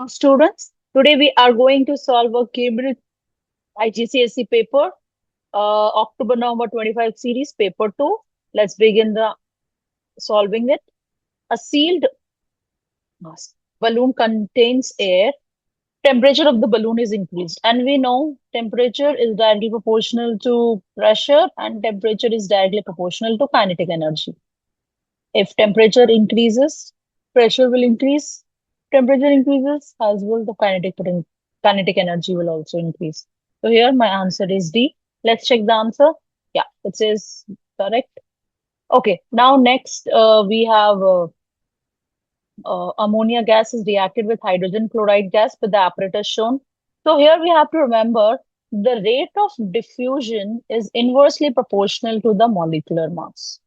Students, today we are going to solve a Cambridge IGCSE paper, October November 25 series, paper 2. Let's begin the solving it. A sealed balloon contains air. Temperature of the balloon is increased, and we know temperature is directly proportional to pressure, and temperature is directly proportional to kinetic energy. If temperature increases, pressure will increase. Temperature increases, as well the kinetic energy will also increase. So here my answer is D. Let's check the answer. Yeah, it says correct. Okay, now next we have ammonia gas is reacted with hydrogen chloride gas with the apparatus shown. So here we have to remember the rate of diffusion is inversely proportional to the molecular mass,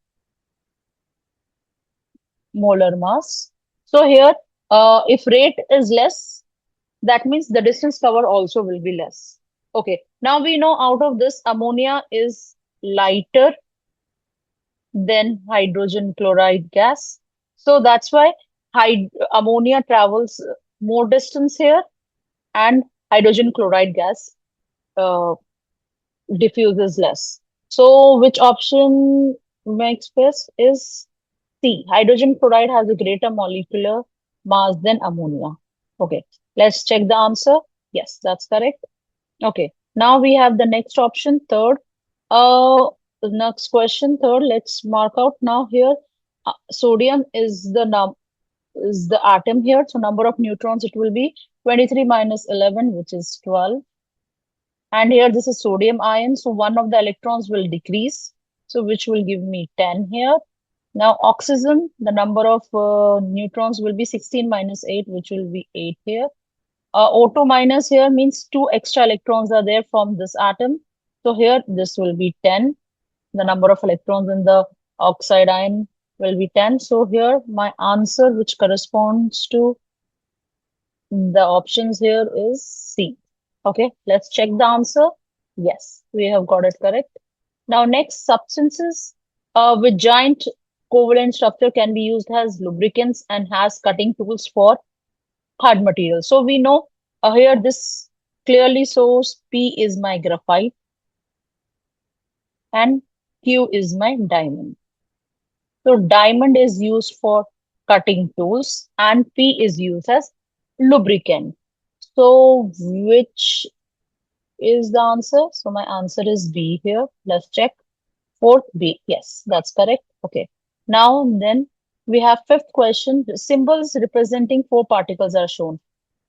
molar mass. So here, if rate is less, that means the distance covered also will be less. Okay, now we know out of this, ammonia is lighter than hydrogen chloride gas. So that's why ammonia travels more distance here and hydrogen chloride gas uh, diffuses less. So which option makes best is C. Hydrogen chloride has a greater molecular mass than ammonia. Okay, let's check the answer. Yes, that's correct. Okay, now we have the next option, third. The next question, third. Let's mark out now here. Sodium is the atom here. So number of neutrons it will be 23 minus 11, which is 12. And here this is sodium ion. So one of the electrons will decrease. So which will give me 10 here. Now, oxygen, the number of neutrons will be 16 minus 8, which will be 8 here. O2 minus here means 2 extra electrons are there from this atom. So here, this will be 10. The number of electrons in the oxide ion will be 10. So here, my answer, which corresponds to the options here is C. Okay, let's check the answer. Yes, we have got it correct. Now, next, substances with giant covalent structure can be used as lubricants and has cutting tools for hard materials. So we know here this clearly shows P is my graphite and Q is my diamond. So diamond is used for cutting tools and P is used as lubricant. So which is the answer? So my answer is B here. Let's check. Fourth B. Yes, that's correct. Okay. Now then we have fifth question. The symbols representing four particles are shown.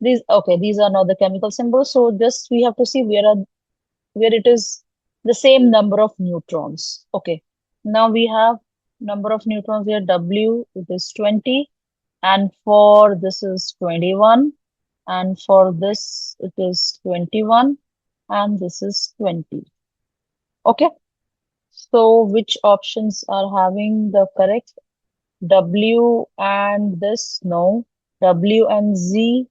These are not the chemical symbols. So just we have to see where it is the same number of neutrons. Okay. Now we have number of neutrons here. W, it is 20. And for this is 21. And for this it is 21. And this is 20. Okay. So which options are having the correct? W and this, no. W and Z,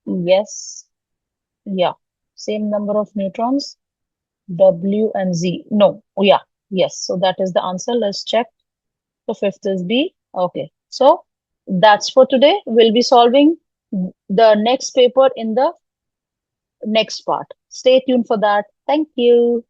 yes. Yeah. Same number of neutrons. W and Z, no. Oh, yeah. Yes. So that is the answer. Let's check. So fifth is B. Okay. So that's for today. We'll be solving the next paper in the next part. Stay tuned for that. Thank you.